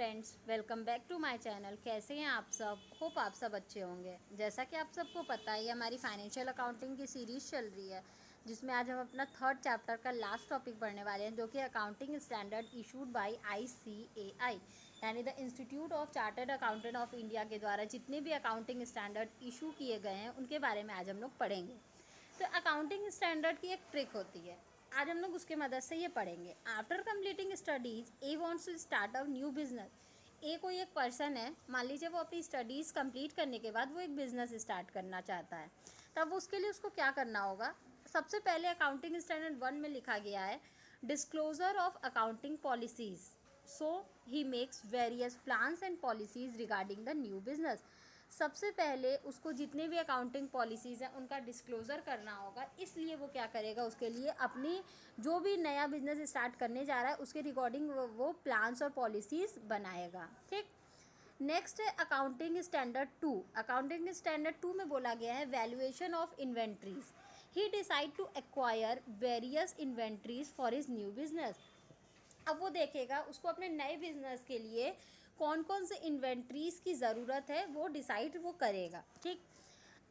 Friends, welcome back to my channel. कैसे हैं आप सब? होप आप सब अच्छे होंगे। जैसा कि आप सबको पता है, हमारी फाइनेंशियल अकाउंटिंग की सीरीज़ चल रही है, जिसमें आज हम अपना थर्ड चैप्टर का लास्ट टॉपिक पढ़ने वाले हैं, जो कि accounting standard issued by ICAI, यानी the institute of chartered accountant of India के द्वारा जितने भी अकाउंटिंग स्टैंडर्ड इशू किए गए हैं उनके बारे में आज हम लोग पढ़ेंगे। तो अकाउंटिंग स्टैंडर्ड की एक ट्रिक होती है, आज हम लोग उसके मदद से ये पढ़ेंगे। After completing studies, A wants to start a new business. A कोई एक पर्सन है, मान लीजिए वो अपनी स्टडीज़ कंप्लीट करने के बाद वो एक बिज़नेस स्टार्ट करना चाहता है, तब उसके लिए उसको क्या करना होगा? सबसे पहले अकाउंटिंग स्टैंडर्ड 1 में लिखा गया है disclosure of accounting policies, so he makes various plans and policies regarding the new business. सबसे पहले उसको जितने भी अकाउंटिंग पॉलिसीज़ हैं उनका डिस्क्लोज़र करना होगा, इसलिए वो क्या करेगा, उसके लिए अपनी जो भी नया बिजनेस स्टार्ट करने जा रहा है उसके रिकॉर्डिंग वो प्लान्स और पॉलिसीज़ बनाएगा। ठीक। नेक्स्ट है अकाउंटिंग स्टैंडर्ड 2। अकाउंटिंग स्टैंडर्ड 2 में बोला गया है valuation of inventories. He decide to acquire various inventories for his new business. अब वो देखेगा उसको अपने नए बिजनेस के लिए कौन कौन से इन्वेंट्रीज की ज़रूरत है, वो डिसाइड वो करेगा। ठीक।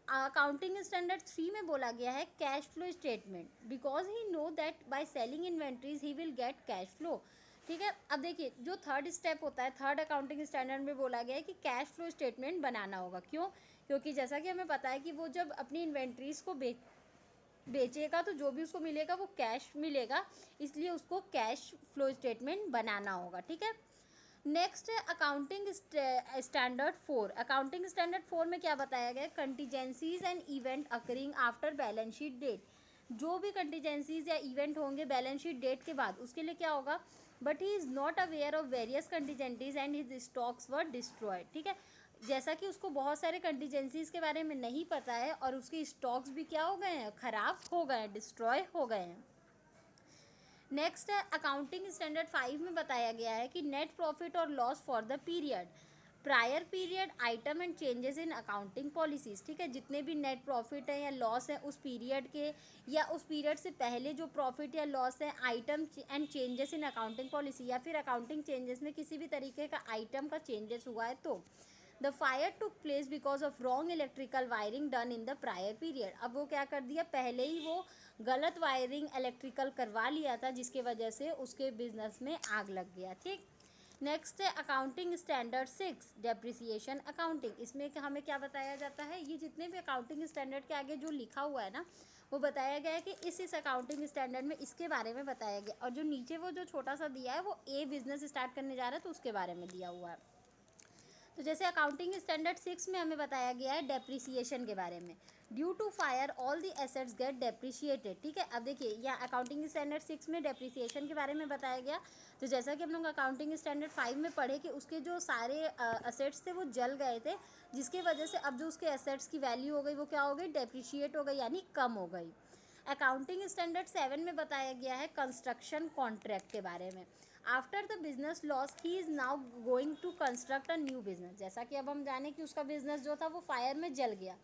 अकाउंटिंग स्टैंडर्ड 3 में बोला गया है cash flow statement, because he know that by selling inventories he will get cash flow. ठीक है। अब देखिए, जो थर्ड स्टेप होता है, थर्ड अकाउंटिंग स्टैंडर्ड में बोला गया है कि कैश फ्लो स्टेटमेंट बनाना होगा। क्यों? क्योंकि जैसा कि हमें पता है कि वो जब अपनी इन्वेंट्रीज को बेचेगा तो जो भी उसको मिलेगा वो कैश मिलेगा, इसलिए उसको कैश फ्लो स्टेटमेंट बनाना होगा। ठीक है। नेक्स्ट है अकाउंटिंग स्टैंडर्ड 4। अकाउंटिंग स्टैंडर्ड 4 में क्या बताया गया? Contingencies and event occurring after balance sheet date. जो भी कंटीजेंसीज या इवेंट होंगे बैलेंस शीट डेट के बाद, उसके लिए क्या होगा? But he is not aware of various contingencies and his stocks were destroyed. ठीक है। जैसा कि उसको बहुत सारे कंटीजेंसीज के बारे में नहीं पता है और उसके स्टॉक्स भी क्या हो गए हैं? ख़राब हो गए हैं, डिस्ट्रॉय हो गए हैं। नेक्स्ट है अकाउंटिंग स्टैंडर्ड 5 में बताया गया है कि नेट प्रॉफिट और loss for the period, prior period item and changes in accounting policies. ठीक है। जितने भी नेट प्रॉफिट है या लॉस है उस पीरियड के या उस पीरियड से पहले जो प्रॉफिट या लॉस है, item and changes in accounting policy, या फिर अकाउंटिंग चेंजेस में किसी भी तरीके का आइटम का चेंजेस हुआ है तो the fire took place because of wrong electrical wiring done in the prior period. अब वो क्या कर दिया, पहले ही वो गलत वायरिंग इलेक्ट्रिकल करवा लिया था, जिसके वजह से उसके बिजनेस में आग लग गया। ठीक। नेक्स्ट है अकाउंटिंग स्टैंडर्ड 6 डेप्रिसिएशन अकाउंटिंग। इसमें हमें क्या बताया जाता है? ये जितने भी अकाउंटिंग स्टैंडर्ड के आगे जो लिखा हुआ है ना, वो बताया गया है कि इस अकाउंटिंग स्टैंडर्ड में इसके बारे में बताया गया, और जो नीचे वो जो छोटा सा दिया है वो ए बिजनेस स्टार्ट करने जा रहा है तो उसके बारे में दिया हुआ है। तो जैसे अकाउंटिंग स्टैंडर्ड 6 में हमें बताया गया है डेप्रिसिएशन के बारे में। Due to fire all the assets get depreciated. ठीक है। अब देखिए, यहाँ अकाउंटिंग स्टैंडर्ड 6 में डेप्रिसिएशन के बारे में बताया गया। तो जैसा कि हम लोग अकाउंटिंग स्टैंडर्ड 5 में पढ़े कि उसके जो सारे असेट्स थे वो जल गए थे, जिसकी वजह से अब जो उसके एसेट्स की वैल्यू हो गई वो क्या हो गई? डेप्रिशिएट हो गई, यानी कम हो गई। अकाउंटिंग स्टैंडर्ड 7 में बताया गया है कंस्ट्रक्शन कॉन्ट्रैक्ट के बारे में। After the business loss he is now going to construct a new business. जैसा कि अब हम जाने कि उसका बिजनेस जो था वो फायर में जल गया,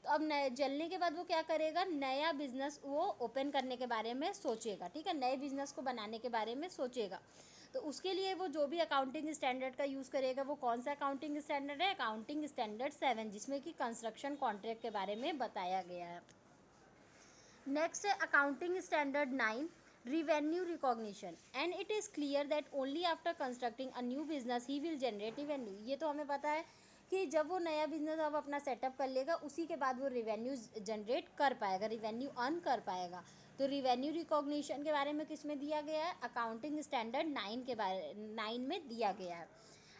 तो अब नए जलने के बाद वो क्या करेगा? नया बिजनेस वो ओपन करने के बारे में सोचेगा। ठीक है। नए बिजनेस को बनाने के बारे में सोचेगा, तो उसके लिए वो जो भी अकाउंटिंग स्टैंडर्ड का यूज़ करेगा वो कौन सा अकाउंटिंग स्टैंडर्ड है? अकाउंटिंग स्टैंडर्ड 7, जिसमें कि कंस्ट्रक्शन कॉन्ट्रैक्ट के बारे में बताया गया है। नेक्स्ट है accounting standard 9 revenue recognition, and it is clear that only after constructing a new business he will generate revenue. ये तो हमें पता है कि जब वो नया बिजनेस अब अपना सेटअप कर लेगा उसी के बाद वो रिवेन्यू जनरेट कर पाएगा, रिवेन्यू अर्न कर पाएगा। तो रिवेन्यू रिकॉग्निशन के बारे में किस में दिया गया है? अकाउंटिंग स्टैंडर्ड 9 के बारे 9 में दिया गया है।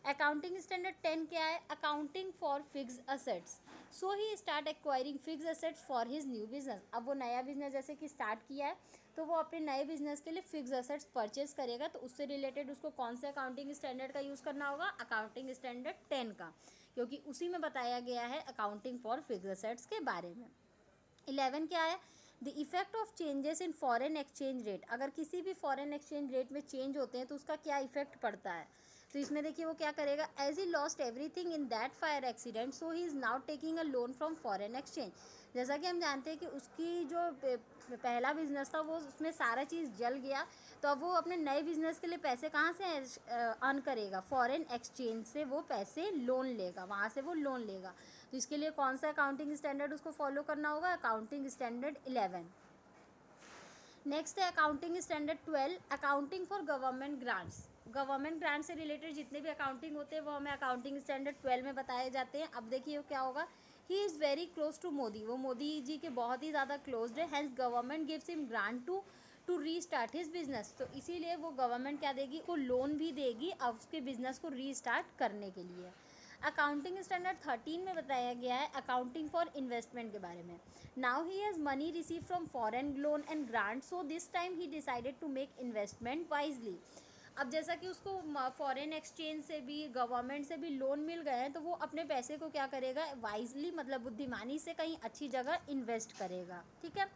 अकाउंटिंग स्टैंडर्ड 10 क्या है? Accounting for fix assets, so he start acquiring fix assets for his new business. अब वो नया बिजनेस जैसे कि स्टार्ट किया है तो वो अपने नए बिजनेस के लिए फिक्स असेट्स परचेज करेगा, तो उससे रिलेटेड उसको कौन से अकाउंटिंग स्टैंडर्ड का यूज़ करना होगा? अकाउंटिंग स्टैंडर्ड 10 का, क्योंकि उसी में बताया गया है अकाउंटिंग फॉर फिक्स असेट्स के बारे में। 11 क्या है? The effect of changes in foreign exchange rate. अगर किसी भी फॉरेन एक्सचेंज रेट में चेंज होते हैं तो उसका क्या इफेक्ट पड़ता है? तो इसमें देखिए वो क्या करेगा, as he lost everything in that fire accident so he is now taking a loan from foreign exchange. जैसा कि हम जानते हैं कि उसकी जो पहला बिजनेस था वो उसमें सारा चीज़ जल गया, तो अब वो अपने नए बिजनेस के लिए पैसे कहाँ से अर्न करेगा, फॉरेन एक्सचेंज से वो पैसे लोन लेगा, वहाँ से वो लोन लेगा। तो इसके लिए कौन सा अकाउंटिंग स्टैंडर्ड उसको फॉलो करना होगा, अकाउंटिंग स्टैंडर्ड 11। नेक्स्ट है accounting standard 12, accounting for government grants. Government grant से रिलेटेड जितने भी अकाउंटिंग होते हैं वो हमें अकाउंटिंग स्टैंडर्ड 12 में बताए जाते हैं। अब देखिए क्या होगा, he is very close to Modi, वो मोदी जी के बहुत ही ज़्यादा क्लोज है, hence government gives him grant to restart his business. तो इसीलिए वो गवर्नमेंट क्या देगी, को लोन भी देगी अब उसके बिजनेस को रीस्टार्ट करने के लिए। अकाउंटिंग स्टैंडर्ड 13 में बताया गया है अकाउंटिंग फॉर इन्वेस्टमेंट के बारे में। Now he has money receive from foreign loan and grant, so this time he decided to make investment wisely. अब जैसा कि उसको फॉरेन एक्सचेंज से भी गवर्नमेंट से भी लोन मिल गए हैं, तो वो अपने पैसे को क्या करेगा, वाइजली मतलब बुद्धिमानी से कहीं अच्छी जगह इन्वेस्ट करेगा। ठीक है।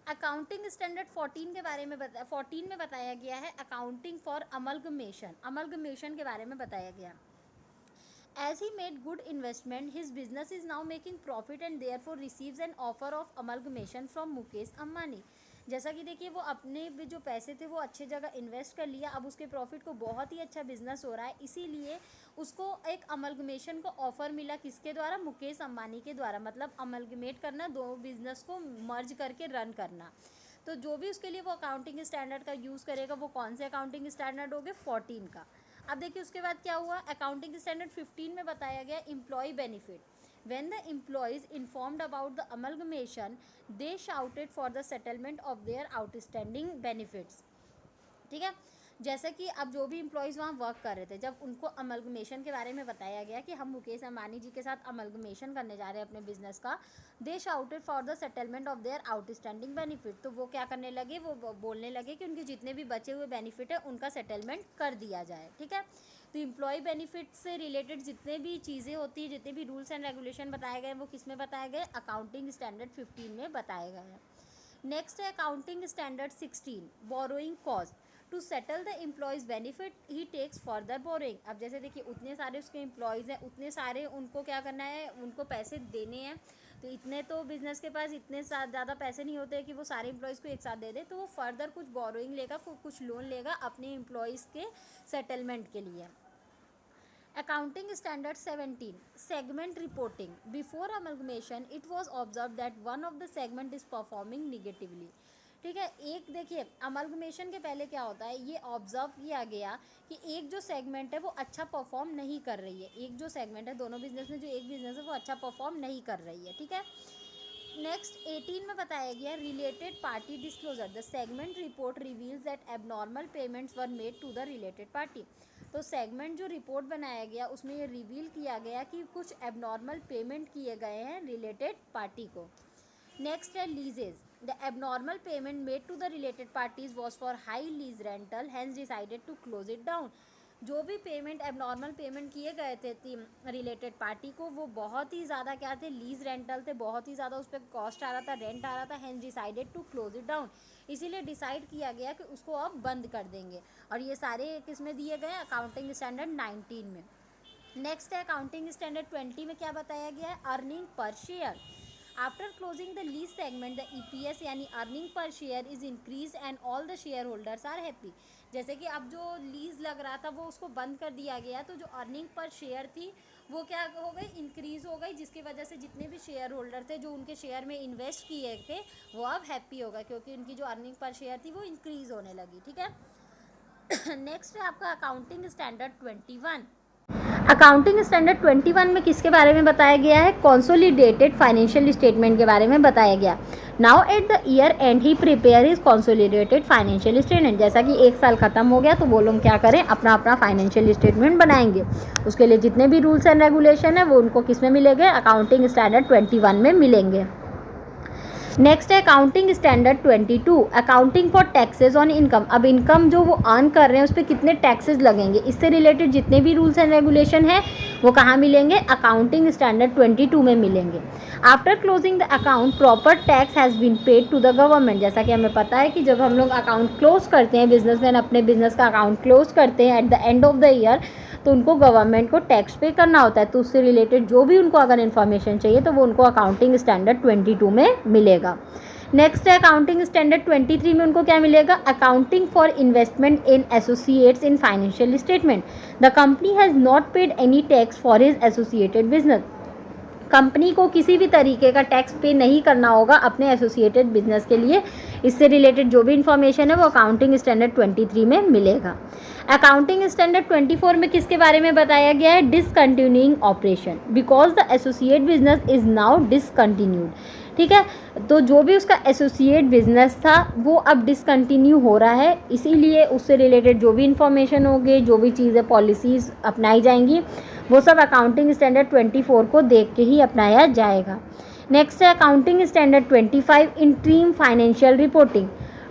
अकाउंटिंग स्टैंडर्ड 14 के बारे में 14 में बताया गया है अकाउंटिंग फॉर अमलगमेशन। अमलगमेशन के बारे में बताया गया। As he made good investment, his business is now making profit and therefore receives an offer of amalgamation from Mukesh Ambani। जैसा कि देखिए वो अपने भी जो पैसे थे वो अच्छे जगह इन्वेस्ट कर लिया, अब उसके प्रॉफिट को बहुत ही अच्छा बिजनेस हो रहा है, इसीलिए उसको एक अमलगमेशन को ऑफर मिला, किसके द्वारा, मुकेश अंबानी के द्वारा। मतलब अमलगमेट करना, दो बिजनेस को मर्ज करके रन करना। तो जो भी उसके लिए वो अकाउंटिंग स्टैंडर्ड का यूज़ करेगा वो कौन से अकाउंटिंग स्टैंडर्ड हो गए, 14 का। अब देखिए उसके बाद क्या हुआ, अकाउंटिंग स्टैंडर्ड 15 में बताया गया employee benefit. When the employees informed about the amalgamation they shouted for the settlement of their outstanding benefits. ठीक है। जैसे कि अब जो भी एम्प्लॉयज़ वहाँ वर्क कर रहे थे, जब उनको अमलगमेशन के बारे में बताया गया कि हम मुकेश अंबानी जी के साथ अमलगमेशन करने जा रहे हैं अपने बिजनेस का, they shouted for the settlement of their outstanding benefit. तो वो क्या करने लगे, वो बोलने लगे कि उनके जितने भी बचे हुए बेनिफिट है उनका सेटलमेंट कर दिया जाए। ठीक है। तो एम्प्लॉय बेनिफिट से रिलेटेड जितने भी चीज़ें होती है, जितने भी रूल्स एंड रेगुलेशन बताए गए वो किस में बताए गए, अकाउंटिंग स्टैंडर्ड 15 में बताए गए हैं। नेक्स्ट है accounting standard 16, borrowing cost. To settle the employees benefit he takes further boring. अब जैसे देखिए उतने सारे उसके एम्प्लॉयज़ हैं, उतने सारे उनको क्या करना है, उनको पैसे देने हैं। तो इतने तो बिजनेस के पास इतने ज़्यादा पैसे नहीं होते कि वो सारे एम्प्लॉयज़ को एक साथ दे दे, तो वो फर्दर कुछ बोरोइंग लेगा, कुछ लोन लेगा अपने एम्प्लॉयज़ के सेटलमेंट के लिए। Accounting Standard 17, Segment Reporting. Before amalgamation, it was observed that one of the segment is performing negatively. ठीक है। एक देखिए अमलगमेशन के पहले क्या होता है, ये ऑब्जर्व किया गया कि एक जो सेगमेंट है वो अच्छा परफॉर्म नहीं कर रही है। एक जो सेगमेंट है, दोनों बिजनेस में जो एक बिजनेस है वो अच्छा परफॉर्म नहीं कर रही है। ठीक है। नेक्स्ट 18 में बताया गया related party disclosure. The segment report reveals that abnormal payments were made to the related party. तो सेगमेंट जो रिपोर्ट बनाया गया उसमें ये रिवील किया गया कि कुछ एबनॉर्मल पेमेंट किए गए हैं रिलेटेड पार्टी को। नेक्स्ट है leases. The abnormal payment made to the related parties was for high lease rental, hence decided to close it down. जो भी पेमेंट एबनॉर्मल पेमेंट किए गए थे रिलेटेड पार्टी को, वो बहुत ही ज़्यादा क्या थे, लीज रेंटल थे, बहुत ही ज़्यादा उस पर कॉस्ट आ रहा था, रेंट आ रहा था, hence decided to close it down. इसीलिए डिसाइड किया गया कि उसको अब बंद कर देंगे। और ये सारे किस में दिए गए, अकाउंटिंग स्टैंडर्ड 19 में। नेक्स्ट है अकाउंटिंग स्टैंडर्ड 20 में क्या बताया गया है, earning per share. After closing the lease segment the EPS यानी earning per share is increase and all the shareholders are happy. जैसे कि अब जो लीज लग रहा था वो उसको बंद कर दिया गया, तो जो अर्निंग पर शेयर थी वो क्या हो गई, इंक्रीज़ हो गई, जिसकी वजह से जितने भी शेयर होल्डर थे जो उनके शेयर में इन्वेस्ट किए थे वो अब हैप्पी हो गए, क्योंकि उनकी जो अर्निंग पर शेयर थी वो इंक्रीज़ होने लगी। ठीक है। नेक्स्ट है आपका अकाउंटिंग स्टैंडर्ड 21। अकाउंटिंग स्टैंडर्ड 21 में किसके बारे में बताया गया है, कंसोलिडेटेड फाइनेंशियल स्टेटमेंट के बारे में बताया गया। Now at the year and he prepare his consolidated financial statement. जैसा कि एक साल खत्म हो गया तो वो लोग क्या करें, अपना अपना फाइनेंशियल स्टेटमेंट बनाएंगे। उसके लिए जितने भी रूल्स एंड रेगुलेशन है वो उनको किस में मिलेंगे, अकाउंटिंग स्टैंडर्ड 21 में मिलेंगे। नेक्स्ट है accounting standard 22, accounting for taxes on income. अब इनकम जो वो अर्न कर रहे हैं उस पर कितने टैक्सेस लगेंगे, इससे रिलेटेड जितने भी रूल्स एंड रेगुलेशन है वो कहाँ मिलेंगे, अकाउंटिंग स्टैंडर्ड 22 में मिलेंगे। After closing the account proper tax has been paid to the government. जैसा कि हमें पता है कि जब हम लोग अकाउंट क्लोज करते हैं, बिजनेसमैन अपने बिजनेस का अकाउंट क्लोज करते हैं at the end of the year, तो उनको गवर्नमेंट को टैक्स पे करना होता है। तो उससे रिलेटेड जो भी उनको अगर इन्फॉर्मेशन चाहिए तो वो उनको अकाउंटिंग स्टैंडर्ड 22 में मिलेगा। नेक्स्ट है अकाउंटिंग स्टैंडर्ड 23 में उनको क्या मिलेगा, accounting for investment in associates in financial statement. The company has not paid any tax for his associated business. Company को किसी भी तरीके का टैक्स पे नहीं करना होगा अपने एसोसिएटेड बिजनेस के लिए। इससे रिलेटेड जो भी इन्फॉर्मेशन है वो अकाउंटिंग स्टैंडर्ड 23 में मिलेगा। अकाउंटिंग स्टैंडर्ड 24 में किसके बारे में बताया गया है, discontinuing operation, because the associate business is now discontinued. ठीक है, तो जो भी उसका एसोसिएट बिजनेस था वो अब डिसकंटिन्यू हो रहा है, इसीलिए उससे रिलेटेड जो भी इन्फॉर्मेशन होगी, जो भी चीज़ें पॉलिसीज़ अपनाई जाएंगी वो सब अकाउंटिंग स्टैंडर्ड 24 को देख के ही अपनाया जाएगा। नेक्स्ट है accounting standard 25, interim financial reporting.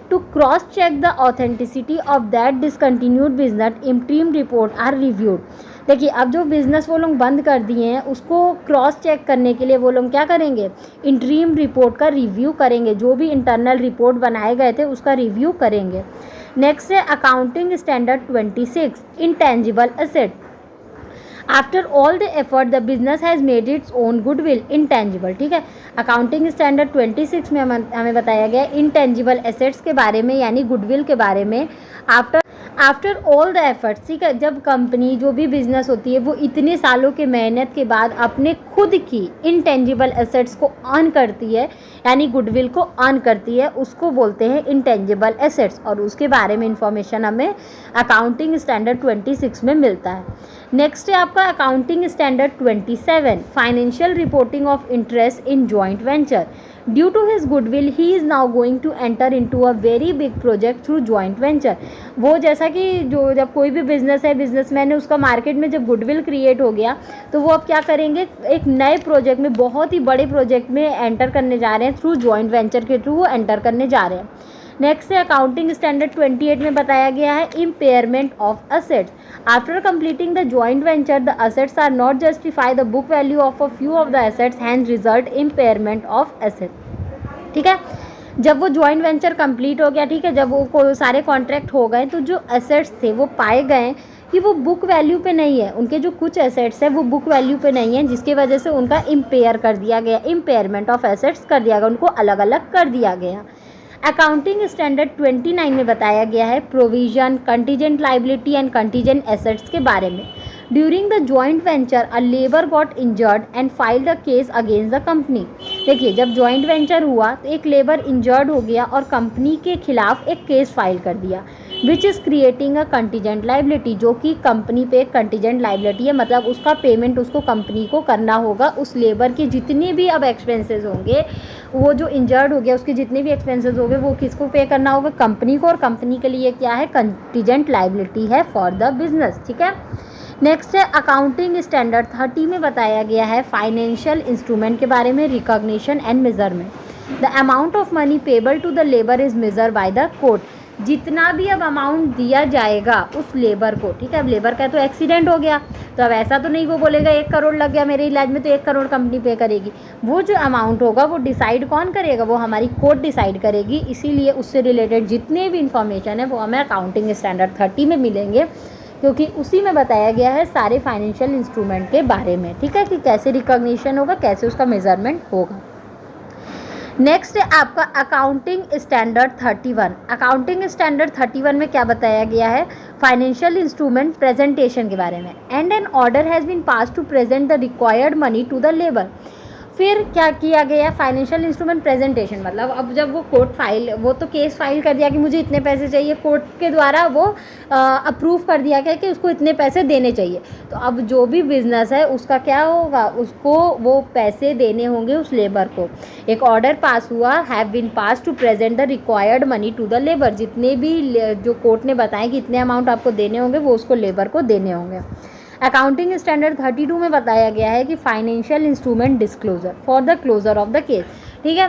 To cross check the authenticity of that discontinued business, interim report are reviewed. देखिए, अब जो बिज़नेस वो लोग बंद कर दिए हैं उसको क्रॉस चेक करने के लिए वो लोग क्या करेंगे, इंटरिम रिपोर्ट का रिव्यू करेंगे, जो भी इंटरनल रिपोर्ट बनाए गए थे उसका रिव्यू करेंगे। नेक्स्ट है accounting standard 26, intangible asset. After all the effort the business has made its own goodwill intangible. ठीक है, अकाउंटिंग स्टैंडर्ड 26 में हमें बताया गया इंटेंजिबल एसेट्स के बारे में, यानी गुडविल के बारे में। आफ्टर ऑल द एफर्ट्स, ठीक है, जब कंपनी जो भी बिजनेस होती है वो इतने सालों के मेहनत के बाद अपने खुद की इंटेंजिबल एसेट्स को अर्न करती है, यानी गुडविल को अर्न करती है, उसको बोलते हैं इंटेंजिबल एसेट्स, और उसके बारे में इंफॉर्मेशन हमें अकाउंटिंग स्टैंडर्ड 26 में मिलता है। नेक्स्ट है आपका accounting standard 27, financial reporting of interest in joint venture. Due to his goodwill he is now going to enter into a very big project through joint venture. वो जैसा कि जो जब कोई भी बिजनेस है, बिजनेसमैन है, उसका मार्केट में जब गुडविल क्रिएट हो गया तो वो अब क्या करेंगे, एक नए प्रोजेक्ट में, बहुत ही बड़े प्रोजेक्ट में एंटर करने जा रहे हैं, थ्रू जॉइंट वेंचर के थ्रू वो एंटर करने जा रहे हैं। नेक्स्ट है अकाउंटिंग स्टैंडर्ड 28 में बताया गया है impairment of assets. After completing the joint venture the assets are not justify the book value of a few of the assets, hence result impairment of asset. ठीक है, जब वो जॉइंट वेंचर कंप्लीट हो गया, ठीक है, जब वो सारे कॉन्ट्रैक्ट हो गए तो जो एसेट्स थे वो पाए गए कि वो बुक वैल्यू पे नहीं है, उनके जो कुछ एसेट्स है वो बुक वैल्यू पे नहीं है, जिसकी वजह से उनका इम्पेयर कर दिया गया, इम्पेयरमेंट ऑफ एसेट्स कर दिया गया, उनको अलग अलग कर दिया गया। अकाउंटिंग स्टैंडर्ड 29 में बताया गया है provision, contingent liability and contingent assets के बारे में। During the joint venture a labour got injured and filed a case against the company. देखिए, जब जॉइंट वेंचर हुआ तो एक लेबर इंजर्ड हो गया और कंपनी के खिलाफ एक केस फाइल कर दिया, which is creating a contingent liability, जो कि कंपनी पे एक कंटीजेंट लाइबिलिटी है, मतलब उसका पेमेंट उसको कंपनी को करना होगा। उस लेबर के जितने भी अब एक्सपेंसेस होंगे, वो जो इंजर्ड हो गया उसके जितने भी एक्सपेंसेस होंगे वो किसको पे करना होगा, कंपनी को, और कंपनी के लिए क्या है, कंटीजेंट लाइबिलिटी है फॉर द बिजनेस। ठीक है, नेक्स्ट है अकाउंटिंग स्टैंडर्ड 30 में बताया गया है फाइनेंशियल इंस्ट्रूमेंट के बारे में, recognition and measurement. The amount of money payable to the labour is measure by the court. जितना भी अब अमाउंट दिया जाएगा उस लेबर को, ठीक है, अब लेबर का तो एक्सीडेंट हो गया तो अब ऐसा तो नहीं वो बोलेगा 1 करोड़ लग गया मेरे इलाज में तो 1 करोड़ कंपनी पे करेगी। वो जो अमाउंट होगा वो डिसाइड कौन करेगा, वो हमारी कोर्ट डिसाइड करेगी। इसीलिए उससे रिलेटेड जितने भी इंफॉर्मेशन है वो हमें अकाउंटिंग स्टैंडर्ड 30 में मिलेंगे, क्योंकि उसी में बताया गया है सारे फाइनेंशियल इंस्ट्रूमेंट के बारे में। ठीक है, कि कैसे रिकॉग्निशन होगा, कैसे उसका मेजरमेंट होगा। नेक्स्ट है आपका अकाउंटिंग स्टैंडर्ड 31। अकाउंटिंग स्टैंडर्ड 31 में क्या बताया गया है, फाइनेंशियल इंस्ट्रूमेंट प्रेजेंटेशन के बारे में। And an order has been pass to present the required money to the labour. फिर क्या किया गया, फाइनेंशियल इंस्ट्रूमेंट प्रेजेंटेशन, मतलब अब जब वो कोर्ट फाइल, वो तो केस फाइल कर दिया कि मुझे इतने पैसे चाहिए, कोर्ट के द्वारा वो अप्रूव कर दिया गया कि उसको इतने पैसे देने चाहिए। तो अब जो भी बिजनेस है उसका क्या होगा, उसको वो पैसे देने होंगे उस लेबर को। एक ऑर्डर पास हुआ, have been pass to present the required money to the labour. जितने भी जो कोर्ट ने बताया कि इतने अमाउंट आपको देने होंगे वो उसको लेबर को देने होंगे। अकाउंटिंग स्टैंडर्ड 32 में बताया गया है कि financial instrument disclosure for the closure of the case. ठीक है,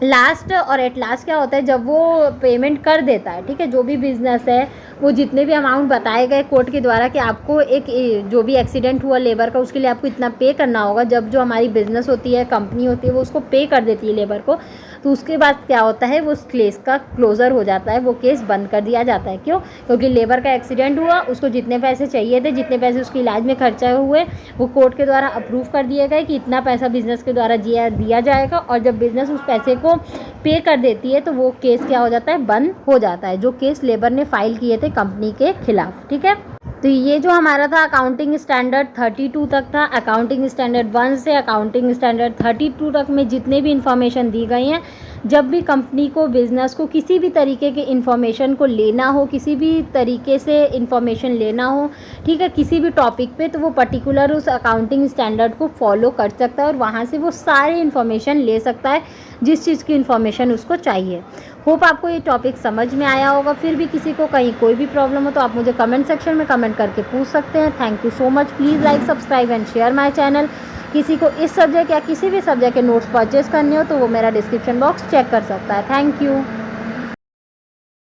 लास्ट और एट लास्ट क्या होता है, जब वो पेमेंट कर देता है, ठीक है, जो भी बिज़नेस है वो जितने भी अमाउंट बताए गए कोर्ट के द्वारा कि आपको एक जो भी एक्सीडेंट हुआ लेबर का उसके लिए आपको इतना पे करना होगा, जब जो हमारी बिज़नेस होती है, कंपनी होती है, वो उसको पे कर देती है लेबर को, तो उसके बाद क्या होता है, वो उस केस का क्लोज़र हो जाता है, वो केस बंद कर दिया जाता है। क्यों? क्योंकि लेबर का एक्सीडेंट हुआ, उसको जितने पैसे चाहिए थे, जितने पैसे उसके इलाज में खर्चा हुए, वो कोर्ट के द्वारा अप्रूव कर दिए गए कि इतना पैसा बिज़नेस के द्वारा दिया जाएगा, और जब बिज़नेस उस पैसे को पे कर देती है तो वो केस क्या हो जाता है, बंद हो जाता है, जो केस लेबर ने फाइल किए थे कंपनी के खिलाफ। ठीक है, तो ये जो हमारा था अकाउंटिंग स्टैंडर्ड 32 तक था। अकाउंटिंग स्टैंडर्ड 1 से अकाउंटिंग स्टैंडर्ड 32 तक में जितने भी इन्फॉर्मेशन दी गई हैं, जब भी कंपनी को, बिज़नेस को किसी भी तरीके के इन्फॉर्मेशन को लेना हो, किसी भी तरीके से इन्फॉर्मेशन लेना हो, ठीक है, किसी भी टॉपिक पे, तो वो पर्टिकुलर उस अकाउंटिंग स्टैंडर्ड को फॉलो कर सकता है और वहाँ से वो सारी इन्फॉर्मेशन ले सकता है जिस चीज़ की इन्फॉर्मेशन उसको चाहिए। होप आपको ये टॉपिक समझ में आया होगा। फिर भी किसी को कहीं कोई भी प्रॉब्लम हो तो आप मुझे कमेंट सेक्शन में कमेंट करके पूछ सकते हैं। Thank you so much. Please like, subscribe and share my channel. किसी को इस सब्जेक्ट या किसी भी सब्जेक्ट के नोट्स परचेज करने हो तो वो मेरा डिस्क्रिप्शन बॉक्स चेक कर सकता है। Thank you.